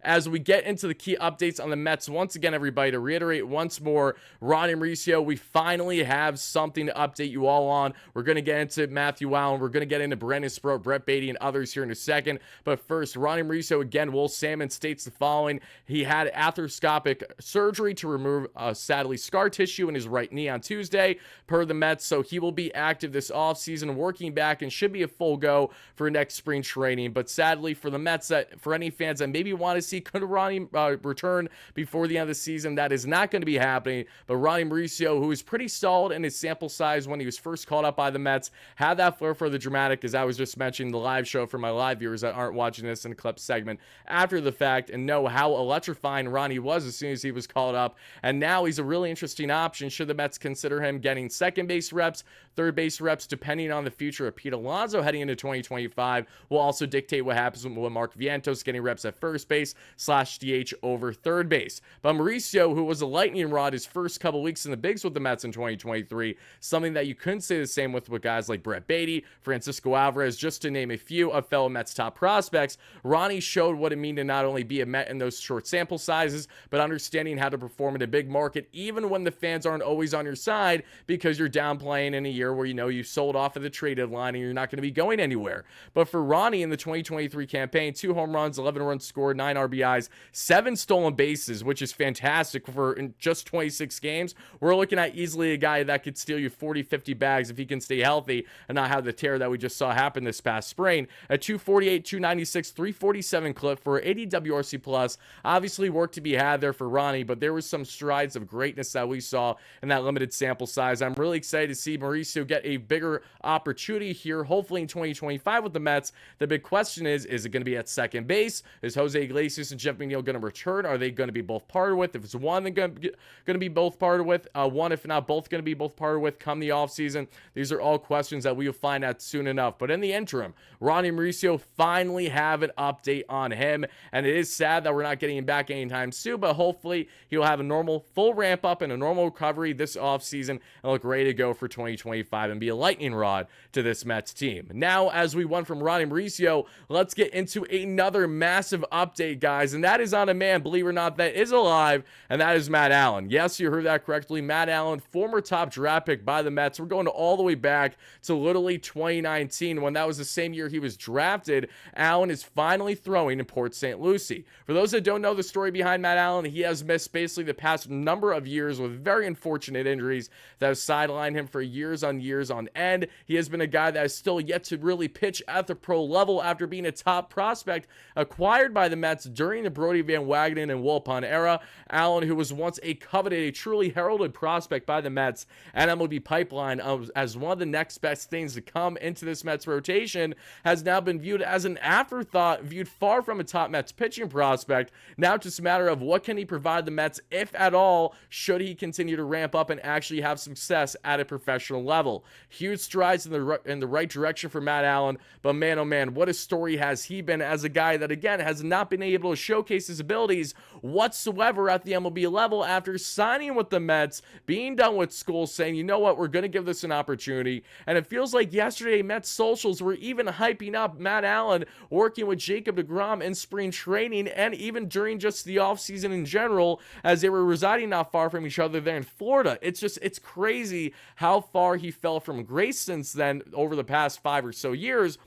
as we get into the key updates on the Mets. Once again, everybody, to reiterate once more, Ronny Mauricio, we finally have something to update you all on. We're going to get into Matt Allan. We're going to get into Brandon Sproat, Brett Baty, and others here in a second. But first, Ronny Mauricio, again, Will Salmon states the following. He had arthroscopic surgery to remove, sadly, scar tissue in his right knee on Tuesday, per the Mets. So he will be active this offseason, working back, and should be a full go for next spring training. But sadly, for the Mets, for any fans that maybe want to see could Ronny return before the end of the season, that is not going to be happening. But Ronny Mauricio, who was pretty solid in his sample size when he was first called up by the Mets, had that flair for the dramatic, as I was just mentioning the live show for my live viewers that aren't watching this in the clip segment after the fact, and know how electrifying Ronny was as soon as he was called up. And now he's a really interesting option should the Mets consider him getting second base reps, third base reps, depending on the future of Pete Alonso heading into 2025. Will also dictate what happens with Mark Vientos getting reps at first base / DH over third base. But Mauricio, who was a lightning rod his first couple weeks in the bigs with the Mets in 2023, something that you couldn't say the same with guys like Brett Baty, Francisco Alvarez, just to name a few of fellow Mets top prospects. Ronny showed what it means to not only be a Met in those short sample sizes, but understanding how to perform in a big market, even when the fans aren't always on your side, because you're downplaying in a year where you sold off at the trade deadline and you're not going to be going anywhere. But for Ronny in the 2023 campaign, 2 home runs, 11 runs scored, 9 RBIs, 7 stolen bases, which is fantastic for in just 26 games. We're looking at easily a guy that could steal you 40, 50 bags if he can stay healthy and not have the tear that we just saw happen this past spring. A 248, 296, 347 clip for 80 WRC plus. Obviously work to be had there for Ronny, but there was some strides of greatness that we saw in that limited sample size. I'm really excited to see Mauricio get a bigger opportunity here, hopefully in 2025 with the Mets. The big question is it going to be at second base? Is Jose Iglesias and Jeff McNeil going to return? Are they going to be both parted with? If it's one, they're going to be both parted with. One, if not both, going to be both parted with come the offseason. These are all questions that we will find out soon enough. But in the interim, Ronny Mauricio finally have an update on him, and it is sad that we're not getting him back anytime soon, but hopefully he'll have a normal full ramp up and a normal recovery this offseason and look ready to go for 2025 and be a lightning rod to this Mets team. Now, as we went from Ronny Mauricio, let's get into another massive update, guys, and that is on a man, believe it or not, that is alive, and that is Matt Allan. Yes, you heard that correctly. Matt Allan, former top draft pick by the Mets. We're going all the way back to literally 2019, when that was the same year he was drafted. Allan is finally throwing in Port St. Lucie. For those that don't know the story behind Matt Allan, he has missed basically the past number of years with very unfortunate injuries that have sidelined him for years on end. He has been a guy that has still yet to really pitch at the pro level after being a top prospect acquired by the Mets during the Brodie Van Wagenen and Wilpon era. Allan, who was once a coveted, a truly heralded prospect by the Mets and MLB pipeline as one of the next best things to come into this Mets rotation, has now been viewed as an afterthought, viewed far from a top Mets pitching prospect. Now it's just a matter of what can he provide the Mets, if at all, should he continue to ramp up and actually have success at a professional level. Huge strides in the right direction for Matt Allan, but man, oh man, what a story has he been as a guy that, again, has not been able to showcase his abilities whatsoever at the MLB level after signing with the Mets, being done with school, saying, you know what, we're going to give this an opportunity. And it feels like yesterday Mets socials were even hyping up Matt Allan working with Jacob deGrom in spring training and even during just the offseason in general, as they were residing not far from each other there in Florida. It's crazy how far he fell from grace since then over the past 5 or so years.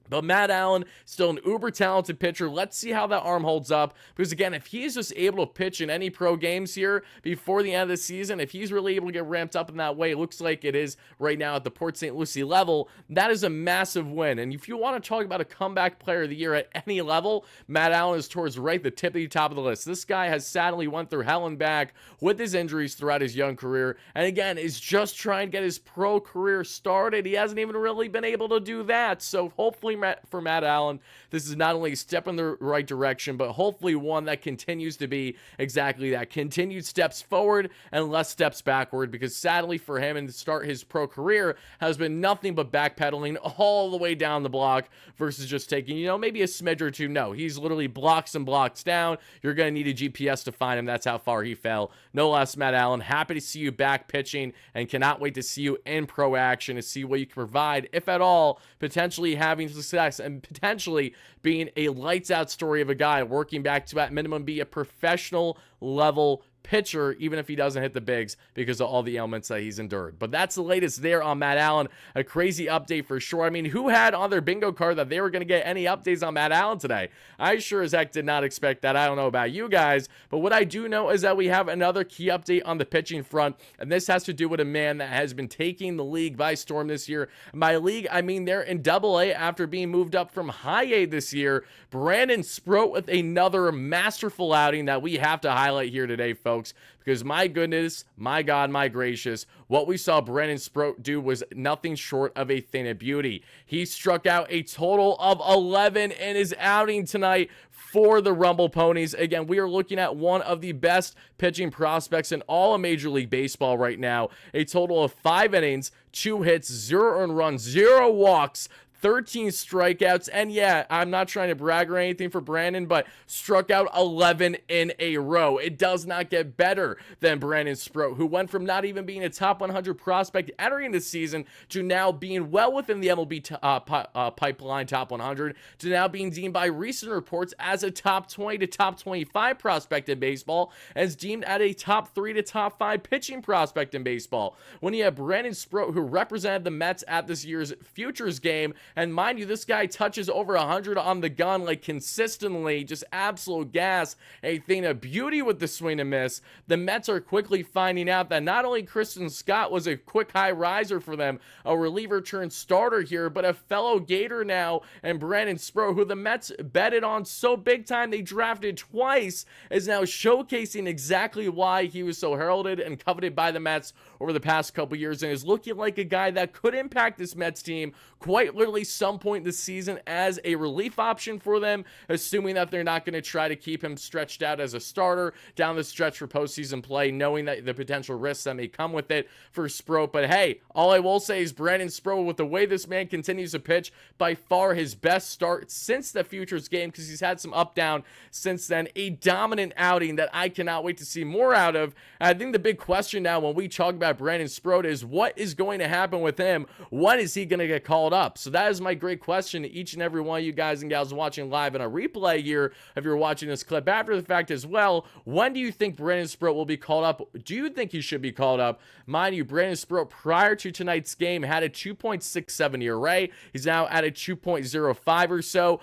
But Matt Allan, still an uber talented pitcher. Let's see how that arm holds up. Because again, if he's just able to pitch in any pro games here before the end of the season, if he's really able to get ramped up in that way, it looks like it is right now at the Port St. Lucie level, that is a massive win. And if you want to talk about a comeback player of the year at any level, Matt Allan is towards right the tip of the top of the list. This guy has sadly went through hell and back with his injuries throughout his young career. And again, is just trying to get his pro career started. He hasn't even really been able to do that. So hopefully for Matt Allan, this is not only a step in the right direction, but hopefully one that continues to be exactly that, continued steps forward and less steps backward, because sadly for him and to start his pro career has been nothing but backpedaling all the way down the block versus just taking, maybe a smidge or two. No, he's literally blocks and blocks down. You're going to need a GPS to find him. That's how far he fell. No less, Matt Allan, happy to see you back pitching and cannot wait to see you in pro action to see what you can provide, if at all, potentially having success and potentially being a lights out story of a guy working back to at minimum be a professional level pitcher, even if he doesn't hit the bigs because of all the ailments that he's endured. But that's the latest there on Matt Allan. A crazy update for sure. I mean, who had on their bingo card that they were going to get any updates on Matt Allan today? I sure as heck did not expect that. I don't know about you guys, but what I do know is that we have another key update on the pitching front, and this has to do with a man that has been taking the league by storm this year. By league, I mean they're in Double-A after being moved up from High-A this year. Brandon Sproat with another masterful outing that we have to highlight here today, folks, because my goodness, my God, my gracious, what we saw Brandon Sproat do was nothing short of a thing of beauty. He struck out a total of 11 in his outing tonight for the Rumble Ponies. Again, we are looking at one of the best pitching prospects in all of Major League Baseball right now. A total of 5 innings, 2 hits, 0 earned runs, 0 walks, 13 strikeouts, and yeah, I'm not trying to brag or anything for Brandon, but struck out 11 in a row. It does not get better than Brandon Sproat, who went from not even being a top 100 prospect entering the season to now being well within the MLB pipeline top 100, to now being deemed by recent reports as a top 20 to top 25 prospect in baseball, as deemed at a top 3 to top 5 pitching prospect in baseball. When you have Brandon Sproat, who represented the Mets at this year's Futures game, and mind you, this guy touches over 100 on the gun, like consistently, just absolute gas, a thing of beauty with the swing and miss. The Mets are quickly finding out that not only Kristen Scott was a quick high riser for them, a reliever turned starter here, but a fellow Gator now, and Brandon Sproat, who the Mets betted on so big time they drafted twice, is now showcasing exactly why he was so heralded and coveted by the Mets over the past couple years, and is looking like a guy that could impact this Mets team quite literally some point this season as a relief option for them, assuming that they're not going to try to keep him stretched out as a starter down the stretch for postseason play, knowing that the potential risks that may come with it for Sproat. But hey, all I will say is Brandon Sproat, with the way this man continues to pitch, by far his best start since the Futures game, because he's had some up-down since then. A dominant outing that I cannot wait to see more out of. And I think the big question now when we talk about Brandon Sproat is what is going to happen with him? When is he going to get called up? So that is my great question to each and every one of you guys and gals watching live in a replay here, if you're watching this clip after the fact as well. When do you think Brandon Sproat will be called up? Do you think he should be called up? Mind you, Brandon Sproat prior to tonight's game had a 2.67 ERA. He's now at a 2.05 or so.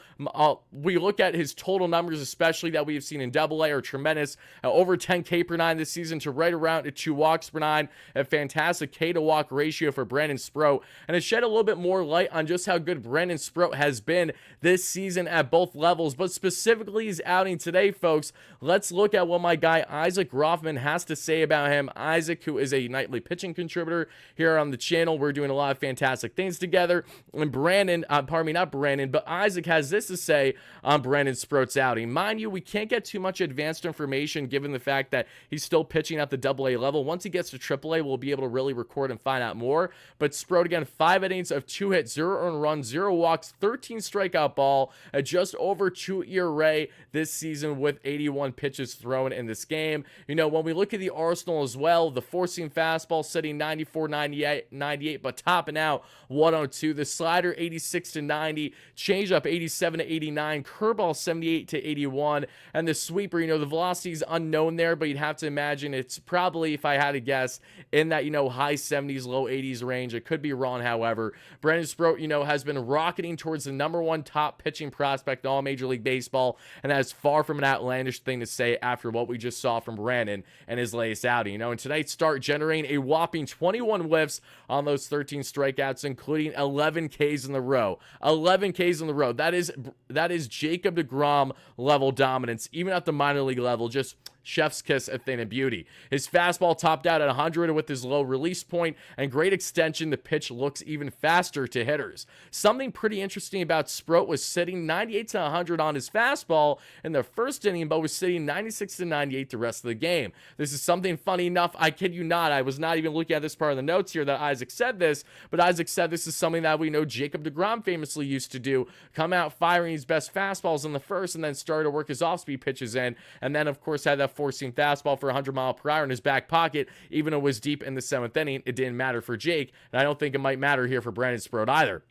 We look at his total numbers, especially that we have seen in Double-A, are tremendous. Over 10 K per 9 this season to right around 2 walks per 9. A fantastic K to walk ratio for Brandon Sproat. And it shed a little bit more light on just how good Brandon Sproat has been this season at both levels, but specifically his outing today, folks. Let's look at what my guy Isaac Rothman has to say about him. Isaac, who is a nightly pitching contributor here on the channel. We're doing a lot of fantastic things together. And Brandon, pardon me, not Brandon, but Isaac has this to say on Brandon Sproat's outing. Mind you, we can't get too much advanced information given the fact that he's still pitching at the Double-A level. Once he gets to Triple-A, we'll be able to really record and find out more. But Sproat, again, 5 innings of 2 hits, 0 earned runs, 0 walks, 13 strikeout ball, at just over 2 ERA this season with 81 pitches thrown in this game. You know, when we look at the arsenal as well, the four-seam fastball sitting 94, 98, but topping out 102. The slider 86 to 90, changeup 87 to 89, curveball 78 to 81, and the sweeper, you know, the velocity is unknown there, but you'd have to imagine it's probably, if I had to guess, in that, you know, high 70s, low 80s range. It could be wrong, however. Brandon Sproat, you know, has been rocketing towards the #1 top pitching prospect in all Major League Baseball, and that is far from an outlandish thing to say after what we just saw from Brandon and his latest outing. You know, in tonight's start, generating a whopping 21 whiffs on those 13 strikeouts, including 11 Ks in the row. 11 Ks in the row. That is Jacob deGrom level dominance, even at the minor league level. Just chef's kiss, a thing of beauty. His fastball topped out at 100 with his low release point and great extension. The pitch looks even faster to hitters. Something pretty interesting about Sproat was sitting 98 to 100 on his fastball in the first inning, but was sitting 96 to 98 the rest of the game. This is something funny enough. I kid you not. I was not even looking at this part of the notes here that Isaac said this, but Isaac said this is something that we know Jacob deGrom famously used to do. Come out firing his best fastballs in the first and then started to work his off-speed pitches in, and then of course had that four-seam fastball for 100 mile per hour in his back pocket. Even though it was deep in the 7th inning, it didn't matter for Jake, and I don't think it might matter here for Brandon Sproat either.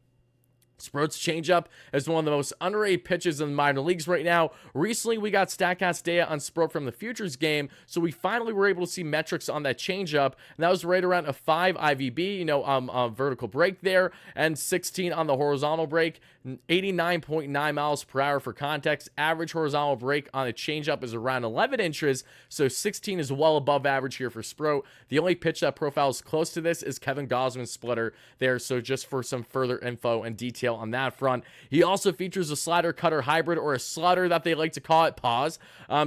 Sproat's changeup is one of the most underrated pitches in the minor leagues right now. Recently, we got StatCast data on Sproat from the Futures game, so we finally were able to see metrics on that changeup, and that was right around a 5 IVB, vertical break there, and 16 on the horizontal break. 89.9 miles per hour for context. Average horizontal break on a changeup is around 11 inches, so 16 is well above average here for Sproat. The only pitch that profiles close to this is Kevin Gausman's splitter there, so just for some further info and detail on that front. He also features a slider cutter hybrid, or a slutter that they like to call it,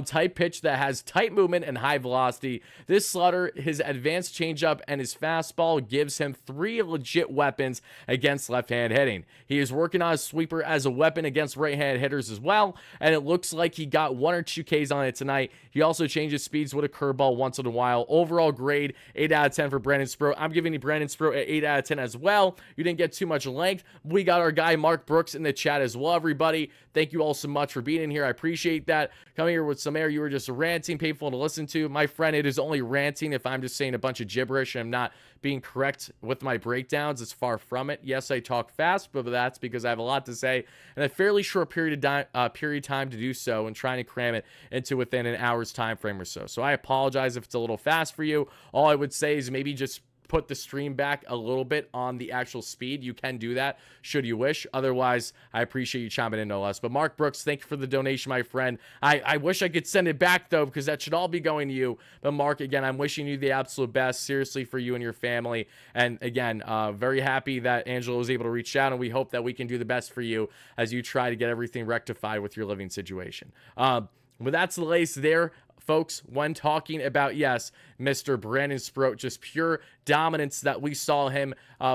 type pitch that has tight movement and high velocity. This slutter, his advanced changeup, and his fastball gives him 3 legit weapons against left-hand hitting. He is working on his sweeper as a weapon against right-hand hitters as well, and it looks like he got 1 or 2 Ks on it tonight. He also changes speeds with a curveball once in a while. Overall grade, 8 out of 10 for Brandon Sproat. I'm giving you Brandon Sproat at 8 out of 10 as well. You didn't get too much length. We got our guy Mark Brooks in the chat as well, everybody. Thank you all so much for being in here. I appreciate that. Coming here with some air, you were just ranting, painful to listen to. My friend, it is only ranting if I'm just saying a bunch of gibberish and I'm not being correct with my breakdowns. It's far from it. Yes, I talk fast, but that's because I have a lot to say in a fairly short period of time to do so, and trying to cram it into within an hour's time frame or so. So I apologize if it's a little fast for you. All I would say is maybe just put the stream back a little bit on the actual speed. You can do that should you wish. Otherwise, I appreciate you chiming in no less. But Mark Brooks, thank you for the donation, my friend. I wish I could send it back though, because that should all be going to you. But Mark, again, I'm wishing you the absolute best, seriously, for you and your family. And again, very happy that Angela was able to reach out, and we hope that we can do the best for you as you try to get everything rectified with your living situation. But that's the latest there, folks, when talking about, yes, Mr. Brandon Sproat, just pure dominance that we saw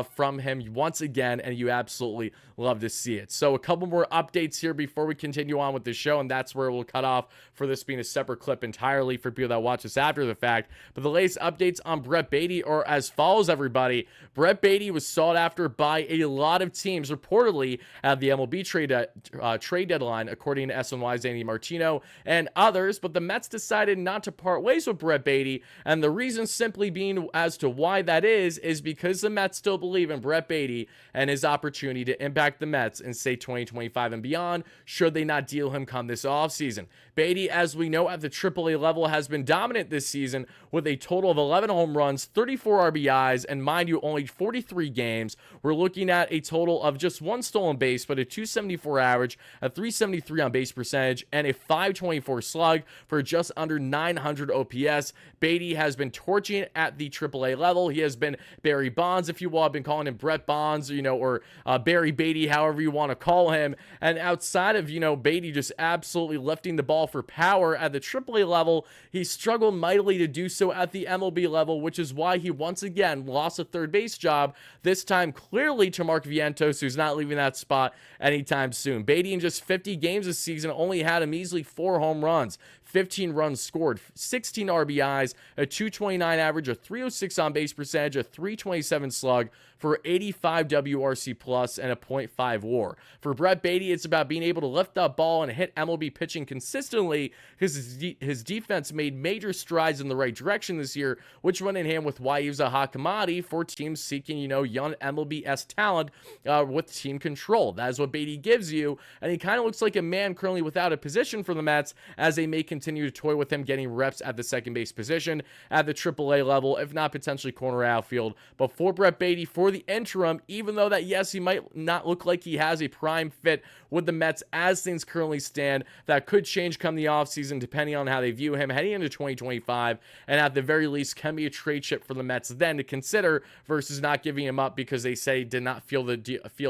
from him once again, and you absolutely love to see it. So a couple more updates here before we continue on with the show, and that's where we'll cut off for this being a separate clip entirely for people that watch this after the fact. But the latest updates on Brett Baty are as follows, everybody. Brett Baty was sought after by a lot of teams, reportedly at the MLB trade deadline, according to SNY's Andy Martino and others, but the Mets decided not to part ways with Brett Baty, and the reason simply being as to why that is because the Mets still believe in Brett Baty and his opportunity to impact the Mets in, say, 2025 and beyond, should they not deal him come this offseason. Baty, as we know, at the AAA level has been dominant this season with a total of 11 home runs, 34 RBIs, and mind you, only 43 games. We're looking at a total of just 1 stolen base, but a 274 average, a 373 on base percentage, and a 524 slug for just under 900 OPS. Baty has been torching it at the AAA level. He has been Barry Bonds, if you will. I've been calling him Brett Bonds, or Barry Baty, however you want to call him. And outside of, Baty just absolutely lifting the ball for power at the AAA level, he struggled mightily to do so at the MLB level, which is why he once again lost a third base job, this time clearly to Mark Vientos, who's not leaving that spot anytime soon. Baty, in just 50 games this season, only had a measly 4 home runs, 15 runs scored, 16 RBIs, a 229 average, a 306 on base percentage, a 327 slug for 85 WRC plus and a .5 WAR. For Brett Baty, it's about being able to lift that ball and hit MLB pitching consistently, because his defense made major strides in the right direction this year, which went in hand with why he was a hot commodity for teams seeking, young MLB-esque talent with team control. That is what Baty gives you, and he kind of looks like a man currently without a position for the Mets, as they may continue to toy with him getting reps at the second base position at the AAA level, if not potentially corner outfield. But for Brett Baty, for the interim, even though that, yes, he might not look like he has a prime fit with the Mets as things currently stand, that could change come the offseason depending on how they view him heading into 2025, and at the very least can be a trade chip for the Mets then to consider, versus not giving him up because they say did not feel a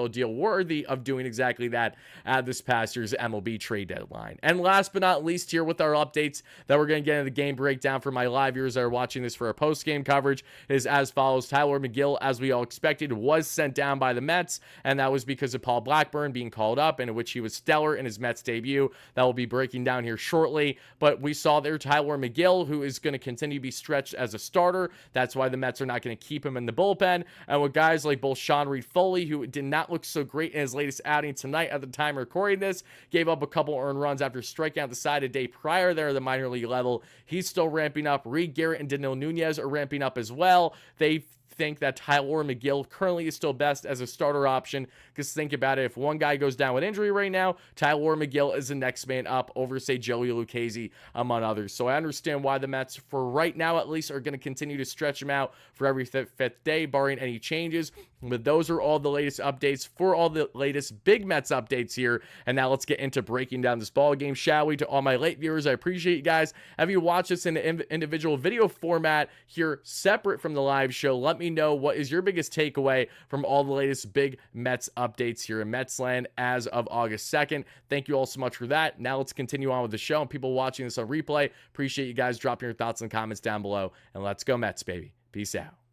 deal worthy of doing exactly that at this past year's MLB trade deadline. And last but not least, here with our updates that we're going to get into the game breakdown for my live viewers that are watching this for our post-game coverage is as follows. Tylor Megill, as we all expected, was sent down by the Mets, and that was because of Paul Blackburn being called up, in which he was stellar in his Mets debut. That will be breaking down here shortly, but we saw there Tylor Megill, who is going to continue to be stretched as a starter. That's why the Mets are not going to keep him in the bullpen, and with guys like both Sean Reed-Foley, who did not look so great in his latest outing tonight at the time of recording this, gave up a couple earned runs after striking out the side a day prior there at the minor league level. He's still ramping up. Reed Garrett and Danilo Nunez are ramping up as well. They think that Tylor Megill currently is still best as a starter option, because think about it, if one guy goes down with injury right now, Tylor Megill is the next man up over, say, Joey Lucchesi, among others. So I understand why the Mets, for right now at least, are going to continue to stretch him out for every fifth day, barring any changes. But those are all the latest updates for all the latest big Mets updates here. And now let's get into breaking down this ball game, shall we? To all my late viewers, I appreciate you guys. Have you watched this in an individual video format here, separate from the live show? Let me know what is your biggest takeaway from all the latest big Mets updates here in Metsland as of August 2nd. Thank you all so much for that. Now let's continue on with the show. And people watching this on replay, appreciate you guys dropping your thoughts and comments down below. And let's go Mets, baby. Peace out.